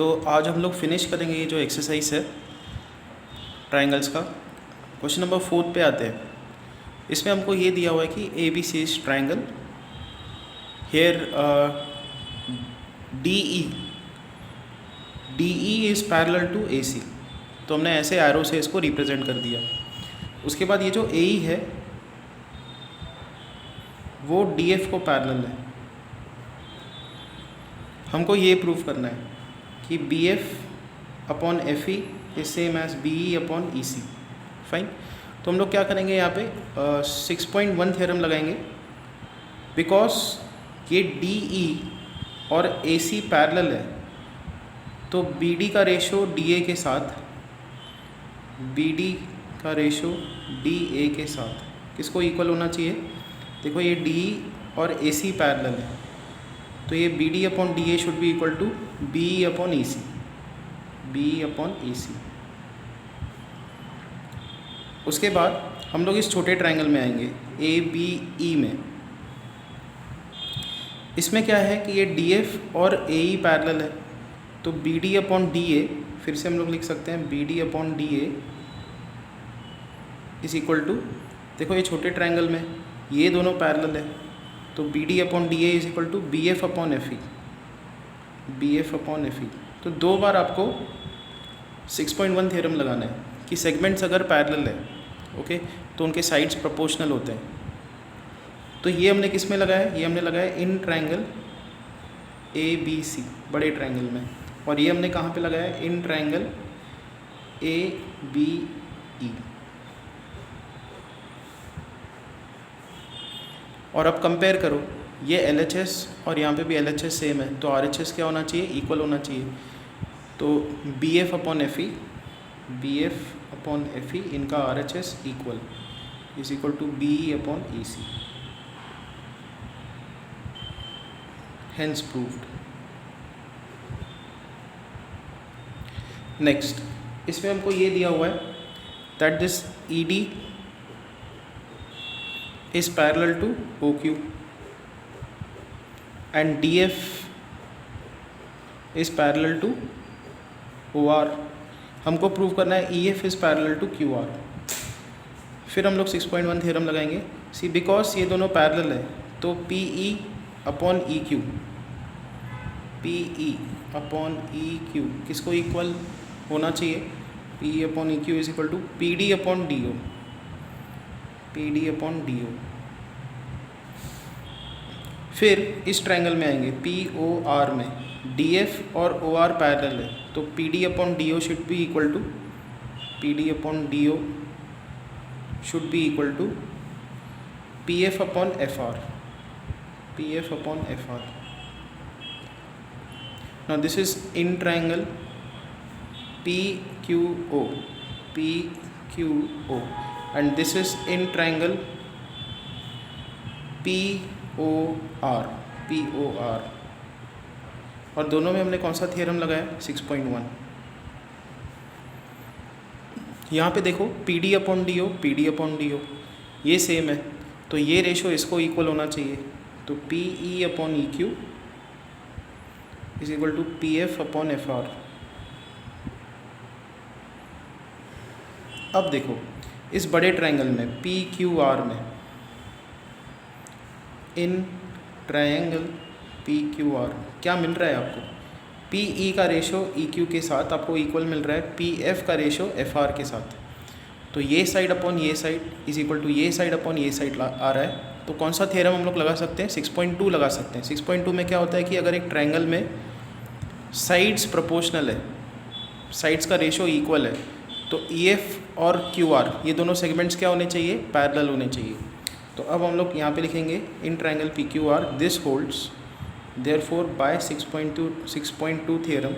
तो आज हम लोग फिनिश करेंगे ये जो एक्सरसाइज है ट्राइंगल्स का। क्वेश्चन नंबर 4 पे आते हैं। इसमें हमको ये दिया हुआ है कि A B C is triangle here D E is parallel to A C. तो हमने ऐसे एरो से इसको रिप्रेजेंट कर दिया। उसके बाद ये जो ए ई है वो डी एफ को पैरेलल है। हमको ये प्रूव करना है कि B F upon F E is same as B E upon E C. Fine. तो हम लोग क्या करेंगे यहाँ पे 6.1 थ्योरम लगाएंगे। बिकॉज ये डी ई और ए सी पैरेलल है तो बी डी का रेशो डी ए के साथ, बी डी का रेशो डी ए के साथ किसको इक्वल होना चाहिए। देखो ये डी और ए सी पैरेलल है तो ये B D upon D A should be equal to B E upon E C, B E upon E C. उसके बाद हम लोग इस छोटे ट्रायंगल में आएंगे ए बी ई में। इसमें क्या है कि ये डी एफ और ए ई पैरेलल है तो B D upon D A, फिर से हम लोग लिख सकते हैं B D upon D A is equal to, देखो ये छोटे ट्रायंगल में ये दोनों पैरेलल है तो B D upon D A is equal to B F upon F E, B F upon F E. तो दो बार आपको 6.1 थ्योरम लगाना है कि सेगमेंट्स अगर पैरेलल है ओके तो उनके साइड्स प्रोपोर्शनल होते हैं। तो ये हमने किस में लगाया, ये हमने लगाया इन ट्रायंगल ए बी सी बड़े ट्रायंगल में, और ये हमने कहाँ पे लगाया, इन ट्रायंगल ए बी ई। और अब कंपेयर करो, ये एल एच एस और यहाँ पे भी एल एच एस सेम है तो आर एच एस क्या होना चाहिए, इक्वल होना चाहिए। तो B F upon F E, B F upon F E इनका R H S equal is equal to B E upon E C. Hence proved. Next, इसमें हमको ये दिया हुआ है that this E D is parallel to OQ and DF is parallel to OR। हमको prove करना है EF is parallel to QR। फिर हम लोग 6.1 थ्योरम लगाएंगे। सी बिकॉज ये दोनों पैरेलल है तो PE upon EQ, PE upon EQ किसको इक्वल होना चाहिए, PE upon EQ is equal to PD upon DO, PD upon DO। फिर इस ट्रायंगल में आएंगे POR में, DF और OR पैरेलल है तो PD upon DO should be equal to, PD upon DO should be equal to PF upon FR, PF upon FR। Now this is in triangle PQO, PQO and this is in triangle POR, POR। और दोनों में हमने कौन सा theorem लगाया, 6.1। यहाँ पे देखो PD upon DO, PD upon DO ये सेम है तो ये रेशो इसको इक्वल होना चाहिए तो PE upon EQ is equal to PF upon FR। अब देखो इस बड़े ट्रायंगल में PQR में, इन ट्रायंगल PQR क्या मिल रहा है आपको, PE का रेशो EQ के साथ आपको इक्वल मिल रहा है PF का रेशो FR के साथ। तो ये साइड अपॉन ये साइड इज इक्वल टू ये साइड अपॉन ये साइड आ रहा है। तो कौन सा थ्योरम हम लोग लगा सकते हैं, 6.2 लगा सकते हैं। 6.2 में क्या होता है कि अगर एक ट्रायंगल में साइड्स प्रोपोर्शनल है, साइड्स का रेशो इक्वल है तो EF और QR ये दोनों सेगमेंट्स क्या होने चाहिए, पैरेलल होने चाहिए। तो अब हम लोग यहाँ पे लिखेंगे in triangle PQR this holds therefore by 6.2 theorem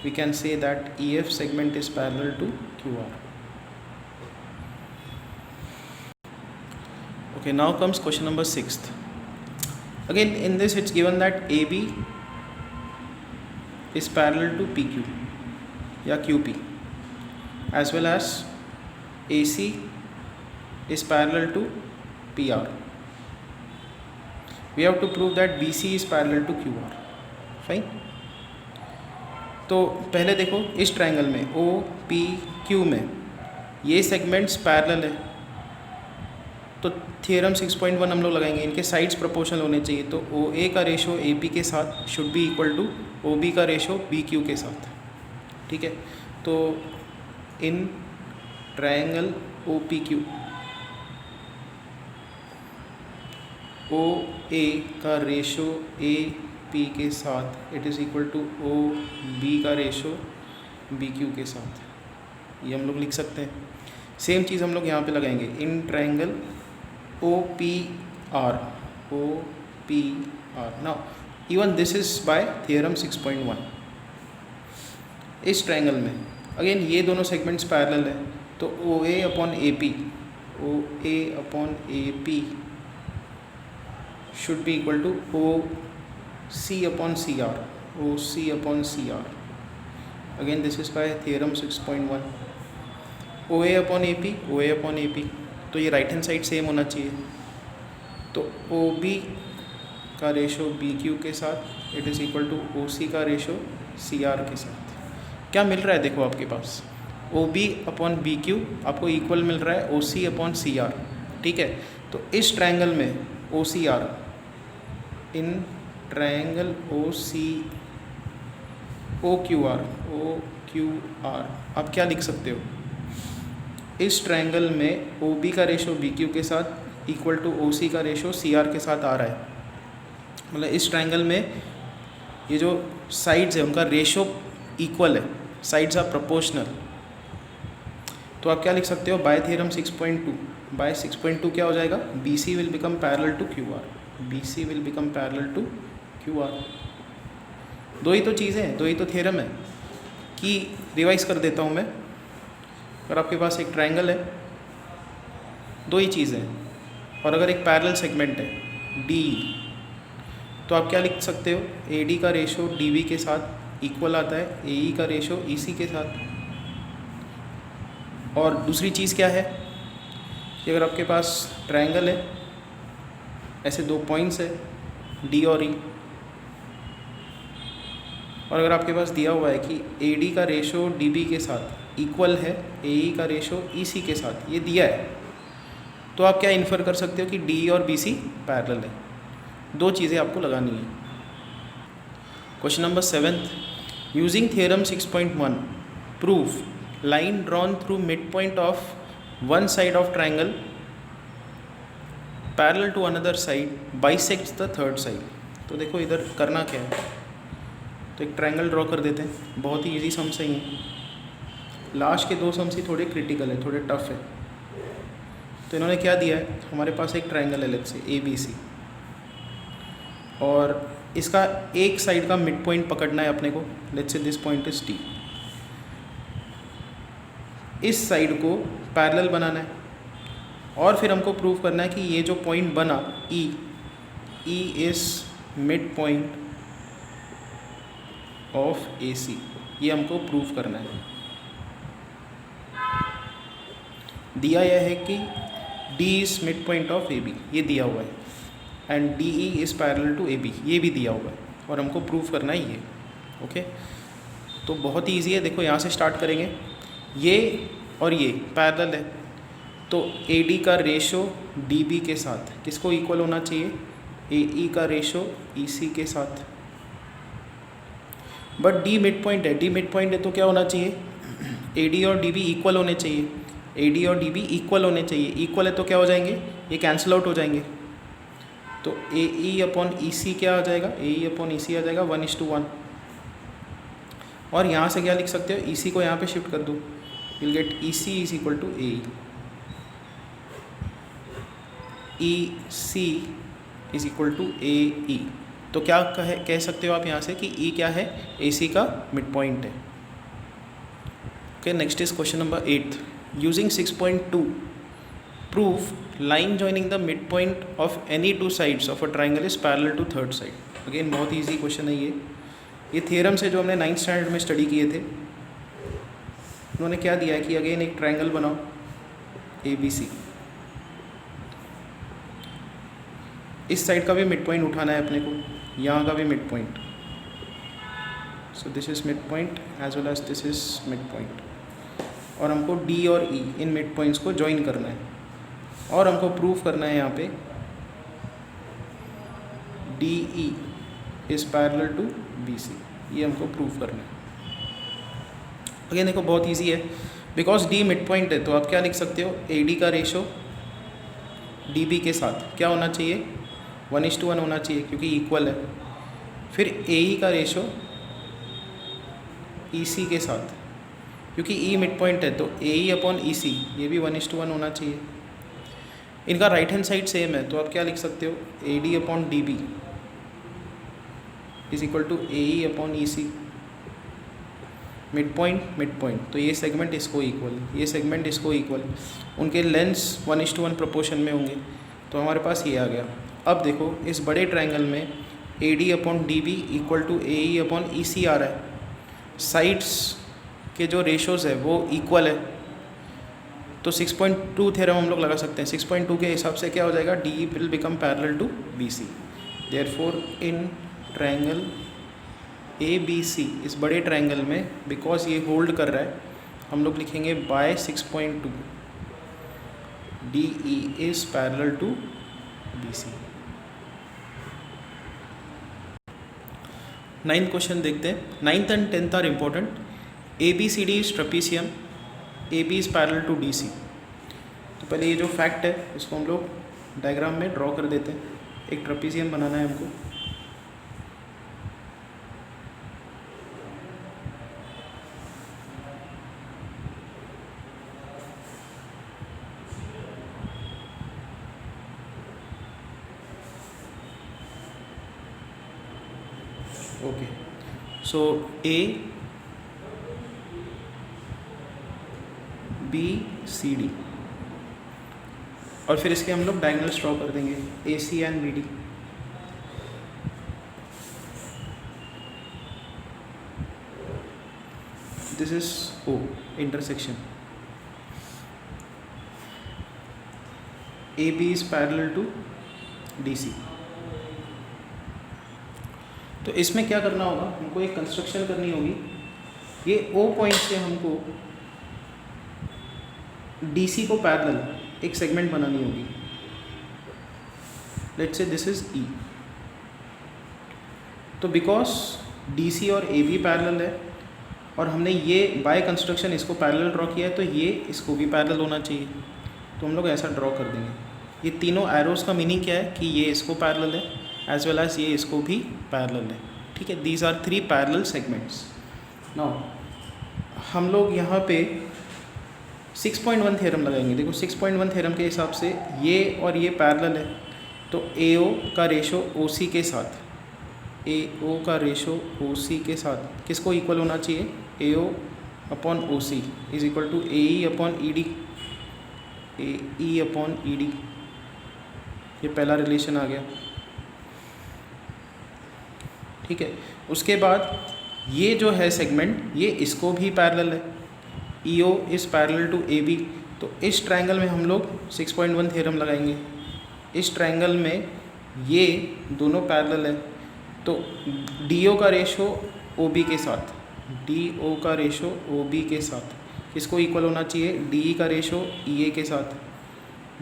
we can say that EF segment is parallel to QR। Okay, now comes question number 6th. Again in this it's given that AB is parallel to PQ या QP as well as AC is parallel to PR। We have to prove that BC is parallel to QR। Fine. तो पहले देखो इस triangle में ओ P Q में ये segments parallel है, तो थ्योरम 6.1 हम लोग लगाएंगे, इनके साइड्स प्रोपोर्शनल होने चाहिए। तो ओ ए का रेशो ए पी के साथ should be equal to O B का रेशो बी क्यू के साथ। ठीक है, तो in triangle O P Q O A का रेशो ए पी के साथ it is equal to O B का रेशो बी क्यू के साथ, ये हम लोग लिख सकते हैं। सेम चीज़ हम लोग यहाँ पे लगाएंगे in triangle O P R now even this is by theorem 6.1। इस ट्रायंगल में अगेन ये दोनों सेगमेंट्स पैरेलल है, तो O A upon A P should be equal to OC upon CR. Again this is by theorem 6.1. OA upon AP, तो ये right hand side same होना चाहिए। तो OB का रेशो BQ के साथ it is equal to OC का ratio CR के साथ। क्या मिल रहा है देखो आपके पास, OB अपॉन BQ आपको इक्वल मिल रहा है OC अपॉन CR। ठीक है, तो इस ट्रायंगल में OCR इन ट्रायंगल OQR आप क्या लिख सकते हो, इस ट्रायंगल में OB का रेशो BQ के साथ इक्वल टू OC का रेशो CR के साथ आ रहा है। मतलब इस ट्रायंगल में ये जो साइड्स है उनका रेशो इक्वल है, साइड्स आर प्रोपोर्शनल। तो आप क्या लिख सकते हो, बाय थ्योरम 6.2 क्या हो जाएगा, BC will become parallel to QR। दो ही तो चीज़ें हैं, दो ही तो थ्योरम है कि रिवाइज कर देता हूँ मैं। अगर आपके पास एक ट्रायंगल है, दो ही चीज़ें हैं, और अगर एक पैरेलल सेगमेंट है D, तो आप क्या लिख सकते हो, AD का रेशो DB के साथ इक्वल आता है AE का रेशो EC के साथ। और दूसरी चीज़ क्या है कि अगर आपके पास ट्रायंगल है, ऐसे दो पॉइंट्स है D और E, और अगर आपके पास दिया हुआ है कि AD का रेशो DB के साथ इक्वल है AE का रेशो EC के साथ, ये दिया है, तो आप क्या इन्फर कर सकते हो कि DE और BC पैरेलल है। दो चीज़ें आपको लगानी है। Question number 7, using theorem 6.1 prove line drawn through mid point of one side of triangle parallel to another side bisects the third side. तो देखो इधर करना क्या है, तो एक ट्रायंगल ड्रॉ कर देते हैं, बहुत ही इजी सम्स है ये। लास्ट के दो सम्स ही थोड़े क्रिटिकल है, थोड़े टफ है। तो इन्होंने क्या दिया है, हमारे पास एक ट्रायंगल है लेट्स से ABC, और इसका एक साइड का मिड पॉइंट पकड़ना है अपने को, let's say this point is D। इस साइड को पैरेलल बनाना है, और फिर हमको प्रूव करना है कि ये जो पॉइंट बना E is mid point of AC, ये हमको प्रूव करना है। दिया यह है कि D is mid point of AB, ये दिया हुआ है, and DE is parallel to AB, ये भी दिया हुआ है, और हमको प्रूव करना है ये। ओके, तो बहुत ही ईजी है। देखो यहाँ से स्टार्ट करेंगे, ये और ये पैरेलल है, तो AD का रेशो DB के साथ किसको इक्वल होना चाहिए, AE का रेशो EC के साथ। बट D मिड पॉइंट है, तो क्या होना चाहिए, AD और DB इक्वल होने चाहिए, AD और DB इक्वल होने चाहिए। इक्वल है तो क्या हो जाएंगे, ये कैंसिल आउट हो जाएंगे। तो AE अपॉन EC क्या आ जाएगा, AE अपॉन EC आ जाएगा 1:1। और यहाँ से क्या लिख सकते हो, EC को यहाँ पे शिफ्ट कर दो, you'll get EC is equal to AE। EC is equal to AE। तो क्या कह सकते हो आप यहाँ से कि E क्या है, AC का मिड पॉइंट है। Okay, next is question number 8, using 6.2 prove line joining the mid point of any two sides of a triangle is parallel to third side. Again बहुत ईजी क्वेश्चन है ये theorem से जो हमने 9th standard में study किए थे। उन्होंने क्या दिया है कि अगेन एक ट्रायंगल बनाओ ABC, इस साइड का भी मिड पॉइंट उठाना है अपने को, यहाँ का भी mid point, so this is mid point as well as this is mid point, और हमको डी और ई इन मिड पॉइंट्स को ज्वाइन करना है, और हमको प्रूव करना है यहाँ पे D E is parallel to B C, ये हमको प्रूव करना है। अगेन देखो बहुत इजी है, बिकॉज डी मिड पॉइंट है तो आप क्या लिख सकते हो, ए डी का रेशो डी बी के साथ क्या होना चाहिए, 1:1 होना चाहिए क्योंकि इक्वल है। फिर ए ई का रेशो ई सी के साथ, क्योंकि ई मिड पॉइंट है तो ए ई अपॉन ई सी ये भी 1:1 होना चाहिए। इनका राइट हैंड साइड सेम है तो आप क्या लिख सकते हो, A D upon D B is equal to A E upon E C. Mid point तो ये सेगमेंट इसको इक्वल, ये सेगमेंट इसको इक्वल, उनके लेंथ्स 1:1 प्रोपोर्शन में होंगे, तो हमारे पास ये आ गया। अब देखो इस बड़े ट्रायंगल में A D upon D B equal to A E upon E C आ रहा है, साइड्स के जो रेशोज़ है वो इक्वल है, तो 6.2 थ्योरम हम लोग लगा सकते हैं। 6.2 के हिसाब से क्या हो जाएगा, D will become parallel to B C. Therefore in triangle A B C, इस बड़े ट्रायंगल में बिकॉज ये होल्ड कर रहा है, हम लोग लिखेंगे by 6.2 D E is parallel to B C. 9th question देखते हैं। 9th and 10th are important. A B C D is trapezium, A B is parallel to D C. तो पहले ये जो फैक्ट है इसको हम लोग डायग्राम में ड्रॉ कर देते हैं। एक ट्रेपीजियम बनाना है हमको, okay. So A B C D, और फिर इसके हम लोग डायगोनल्स ड्रॉ कर देंगे, A C and B D. This is O intersection, A B is parallel to D C. तो इसमें क्या करना होगा, हमको एक कंस्ट्रक्शन करनी होगी। ये ओ पॉइंट से हमको डीसी को पैरेलल एक सेगमेंट बनानी होगी। लेट्स से दिस इज ई। तो बिकॉज डीसी और ए बी पैरेलल है और हमने ये बाय कंस्ट्रक्शन इसको पैरेलल ड्रॉ किया है, तो ये इसको भी पैरेलल होना चाहिए। तो हम लोग ऐसा ड्रॉ कर देंगे। ये तीनों एरोज़ का मीनिंग क्या है कि ये इसको पैरेलल है एज वेल एज ये इसको भी पैरेलल है। ठीक है, these are 3 parallel segments. Now हम लोग यहाँ पे 6.1 थ्योरम लगाएंगे। देखो 6.1 थ्योरम के हिसाब से ये और ये पैरेलल है, तो AO का रेशो OC के साथ, AO का रेशो OC के साथ किसको इक्वल होना चाहिए, AO upon OC is equal to AE upon ED, AE upon ED। ये पहला रिलेशन आ गया। ठीक है, उसके बाद ये जो है सेगमेंट ये इसको भी पैरेलल है, EO is parallel to AB। तो इस ट्रायंगल में हम लोग 6.1 थ्योरम लगाएंगे। इस ट्रायंगल में ये दोनों पैरेलल है, तो DO का रेशो OB के साथ, DO का रेशो OB के साथ किसको इक्वल होना चाहिए, DE का रेशो EA के साथ,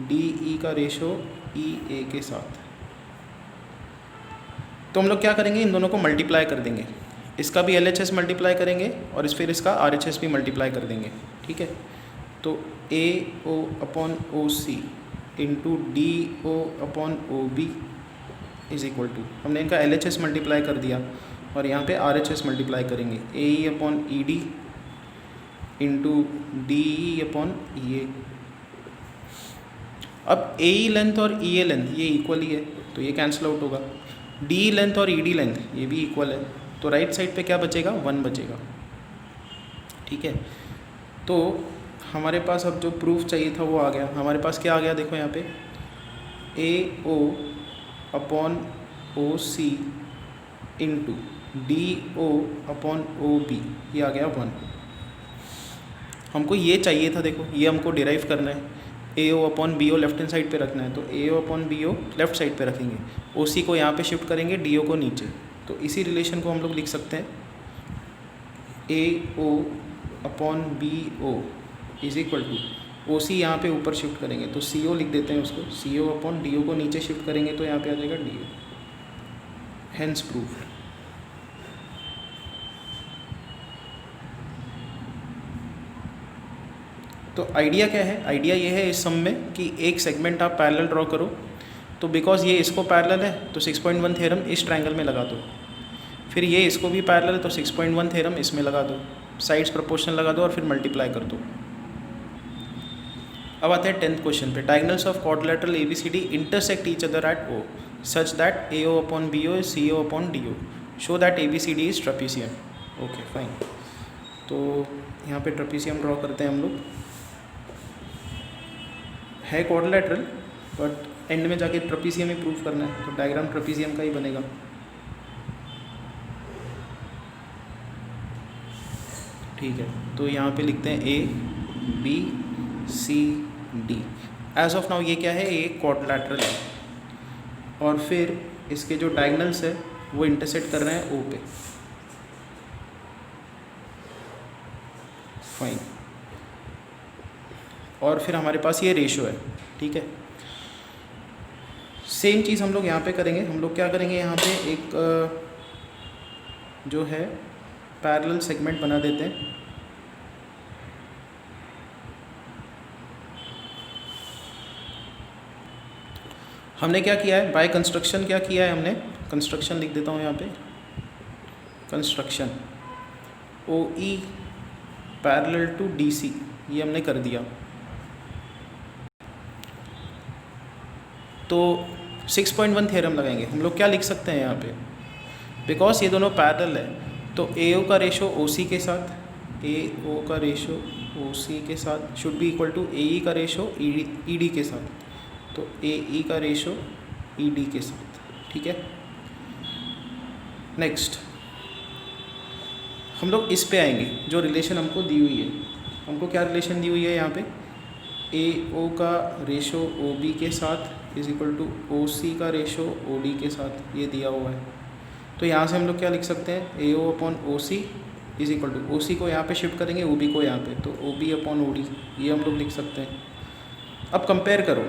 DE का रेशो EA के साथ। तो हम लोग क्या करेंगे, इन दोनों को मल्टीप्लाई कर देंगे। इसका भी LHS मल्टीप्लाई करेंगे और फिर इसका RHS भी मल्टीप्लाई कर देंगे। ठीक है, तो AO upon OC into DO upon OB is equal to, हमने इनका LHS मल्टीप्लाई कर दिया और यहाँ पे RHS मल्टीप्लाई करेंगे, AE upon ED into DE upon EA। अब AE लेंथ और EA लेंथ ये इक्वल ही है, तो ये कैंसिल आउट होगा। DE लेंथ और ED लेंथ ये भी इक्वल है, तो राइट साइड पे क्या बचेगा, 1 बचेगा। ठीक है, तो हमारे पास अब जो प्रूफ चाहिए था वो आ गया। हमारे पास क्या आ गया, देखो यहाँ पे AO upon OC into DO upon OB ये आ गया 1। हमको ये चाहिए था, देखो ये हमको डिराइव करना है। AO upon BO left hand side पे रखना है, तो AO upon BO left side पे रखेंगे, OC को यहाँ पे शिफ्ट करेंगे, DO को नीचे। तो इसी रिलेशन को हम लोग लिख सकते हैं AO upon BO is equal to OC यहाँ पे ऊपर शिफ्ट करेंगे तो CO लिख देते हैं उसको, CO अपॉन DO को नीचे शिफ्ट करेंगे तो यहाँ पे आ जाएगा DO, हेंस प्रूव्ड। तो आइडिया क्या है, आइडिया ये है इस सम में कि एक सेगमेंट आप पैरेलल ड्रॉ करो, तो बिकॉज ये इसको पैरेलल है तो 6.1 थ्योरम इस ट्रायंगल में लगा दो, फिर ये इसको भी पैरेलल है तो 6.1 थ्योरम इसमें लगा दो, साइड्स प्रोपोर्शनल लगा दो और फिर मल्टीप्लाई कर दो। अब आते हैं 10th क्वेश्चन पे। Diagonals of quadrilateral ABCD intersect each other at O such that AO upon BO is CO upon DO, show that ABCD is trapezium. Okay fine, तो यहाँ पे ट्रेपीजियम ड्रॉ करते हैं हम लोग। है क्वाड्रिलेटरल बट एंड में जाके ट्रेपीजियम ही प्रूव करना है, तो डायग्राम ट्रेपीजियम का ही बनेगा। ठीक है, तो यहाँ पे लिखते हैं ABCD। एज ऑफ नाउ ये क्या है, ये क्वाड्रिलेटरल है और फिर इसके जो डायगोनल्स है वो इंटरसेक्ट कर रहे हैं O पे। फाइन, और फिर हमारे पास ये रेशो है। ठीक है, सेम चीज़ हम लोग यहाँ पे करेंगे। हम लोग क्या करेंगे, यहाँ पे एक जो है पैरेलल सेगमेंट बना देते हैं। हमने क्या किया है, बाय कंस्ट्रक्शन क्या किया है हमने, कंस्ट्रक्शन लिख देता हूँ यहाँ पे, construction OE parallel to DC ये हमने कर दिया। तो 6.1 थ्योरम लगाएंगे। हम लोग क्या लिख सकते हैं यहाँ पे, बिकॉज ये दोनों पैरेलल है तो AO का रेशो OC के साथ, AO का रेशो OC के साथ should be equal to AE का रेशो ED के साथ, तो AE का रेशो ED के साथ। ठीक है, नेक्स्ट हम लोग इस पे आएंगे जो रिलेशन हमको दी हुई है। हमको क्या रिलेशन दी हुई है यहाँ पे, AO का रेशो OB के साथ इज इक्वल टू OC का रेशो OD के साथ, ये दिया हुआ है। तो यहाँ से हम लोग क्या लिख सकते हैं, AO upon OC is equal to OC को यहाँ पे शिफ्ट करेंगे OB को यहाँ पे, तो OB अपॉन OD ये हम लोग लिख सकते हैं। अब कंपेयर करो,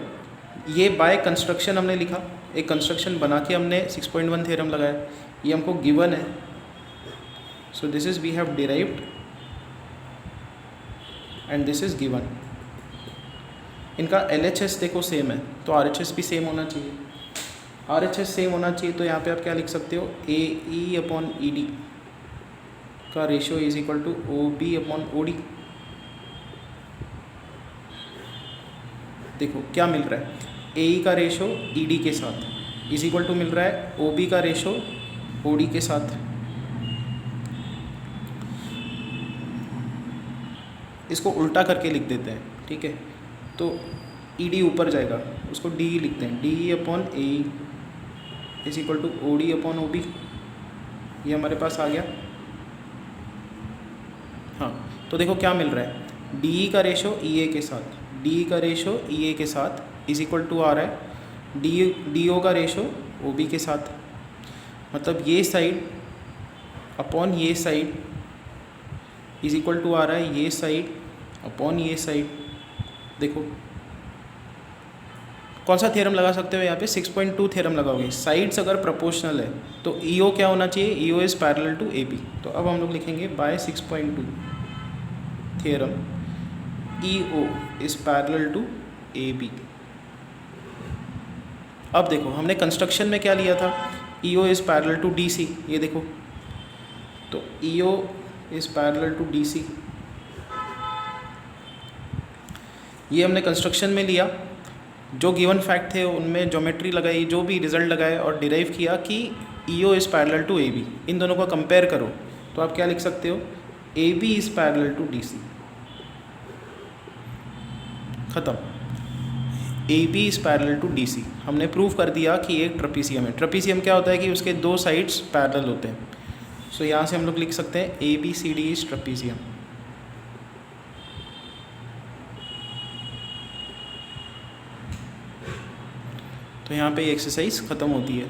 ये बाय कंस्ट्रक्शन हमने लिखा, एक कंस्ट्रक्शन बना के हमने 6.1 थ्योरम लगाया, ये हमको गिवन है। So this is we have derived and this is given. इनका LHS देखो सेम है तो RHS भी सेम होना चाहिए। RHS सेम होना चाहिए तो यहाँ पे आप क्या लिख सकते हो, AE अपॉन ED का ratio is equal to OB upon OD। देखो क्या मिल रहा है, AE का रेशो ED के साथ इज इक्वल टू मिल रहा है OB का रेशो OD के साथ। इसको उल्टा करके लिख देते हैं। ठीक है, तो ED ऊपर जाएगा, उसको DE लिखते हैं, DE upon AE is equal to OD upon OB। ये हमारे पास आ गया। हाँ, तो देखो क्या मिल रहा है, DE का रेशो EA के साथ, DE का रेशो EA के साथ इज इक्वल टू आ रहा है DO का रेशो OB के साथ। मतलब ये साइड अपॉन ये साइड इज इक्वल टू आ रहा है ये साइड अपॉन ये साइड। देखो कौन सा थ्योरम लगा सकते हो यहाँ पे, 6.2 थ्योरम लगाओगे। साइड्स अगर प्रोपोर्शनल है तो EO क्या होना चाहिए, EO is parallel to AB। तो अब हम लोग लिखेंगे by 6.2 theorem EO is parallel to AB। अब देखो हमने कंस्ट्रक्शन में क्या लिया था, EO is parallel to DC, ये देखो, तो EO is parallel to DC, ये हमने कंस्ट्रक्शन में लिया। जो गिवन फैक्ट थे उनमें ज्योमेट्री लगाई, जो भी रिजल्ट लगाए और डिराइव किया कि EO is parallel to AB। इन दोनों को कंपेयर करो तो आप क्या लिख सकते हो, AB is parallel to DC। ख़त्म, AB is parallel to DC। हमने प्रूव कर दिया कि एक ट्रेपीजियम है। ट्रेपीजियम क्या होता है कि उसके दो साइड्स पैरेलल होते हैं। सो यहाँ से हम लोग लिख सकते हैं ABCD इज ट्रेपीजियम। तो यहाँ पे एक्सरसाइज ख़त्म होती है।